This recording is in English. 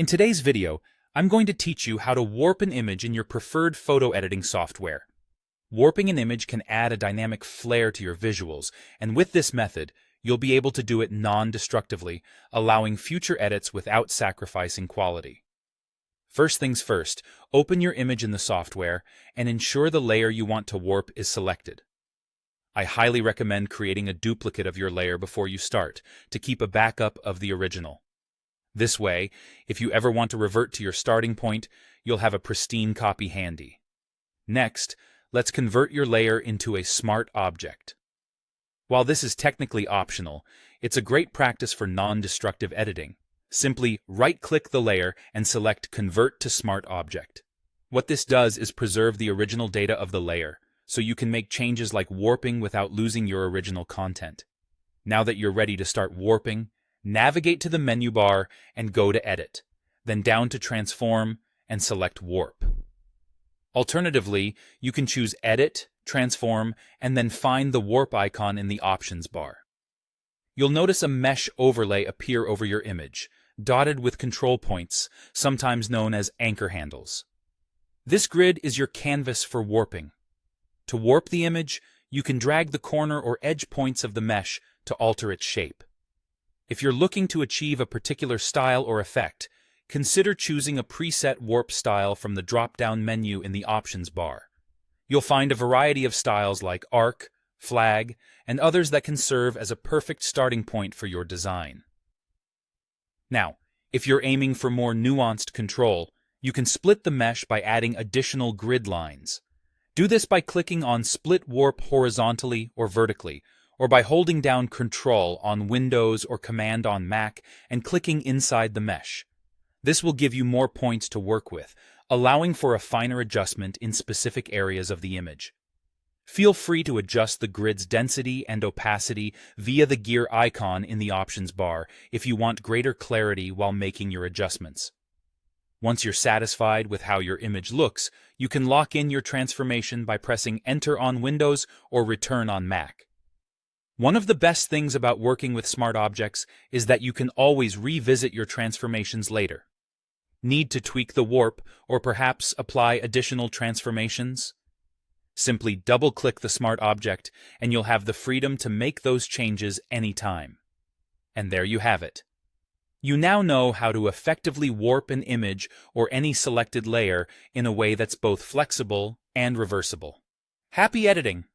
In today's video, I'm going to teach you how to warp an image in your preferred photo editing software. Warping an image can add a dynamic flair to your visuals, and with this method, you'll be able to do it non-destructively, allowing future edits without sacrificing quality. First things first, open your image in the software and ensure the layer you want to warp is selected. I highly recommend creating a duplicate of your layer before you start, to keep a backup of the original. This way, if you ever want to revert to your starting point, you'll have a pristine copy handy. Next, let's convert your layer into a smart object. While this is technically optional, it's a great practice for non-destructive editing. Simply right-click the layer and select Convert to Smart Object. What this does is preserve the original data of the layer, so you can make changes like warping without losing your original content. Now that you're ready to start warping, navigate to the menu bar and go to Edit, then down to Transform and select Warp. Alternatively, you can choose Edit, Transform, and then find the Warp icon in the Options bar. You'll notice a mesh overlay appear over your image, dotted with control points, sometimes known as anchor handles. This grid is your canvas for warping. To warp the image, you can drag the corner or edge points of the mesh to alter its shape. If you're looking to achieve a particular style or effect, consider choosing a preset warp style from the drop-down menu in the Options bar. You'll find a variety of styles like arc, flag, and others that can serve as a perfect starting point for your design. Now, if you're aiming for more nuanced control, you can split the mesh by adding additional grid lines. Do this by clicking on Split Warp horizontally or vertically, or by holding down Control on Windows or Command on Mac and clicking inside the mesh. This will give you more points to work with, allowing for a finer adjustment in specific areas of the image. Feel free to adjust the grid's density and opacity via the gear icon in the Options bar if you want greater clarity while making your adjustments. Once you're satisfied with how your image looks, you can lock in your transformation by pressing Enter on Windows or Return on Mac. One of the best things about working with smart objects is that you can always revisit your transformations later. Need to tweak the warp or perhaps apply additional transformations? Simply double-click the smart object and you'll have the freedom to make those changes anytime. And there you have it. You now know how to effectively warp an image or any selected layer in a way that's both flexible and reversible. Happy editing!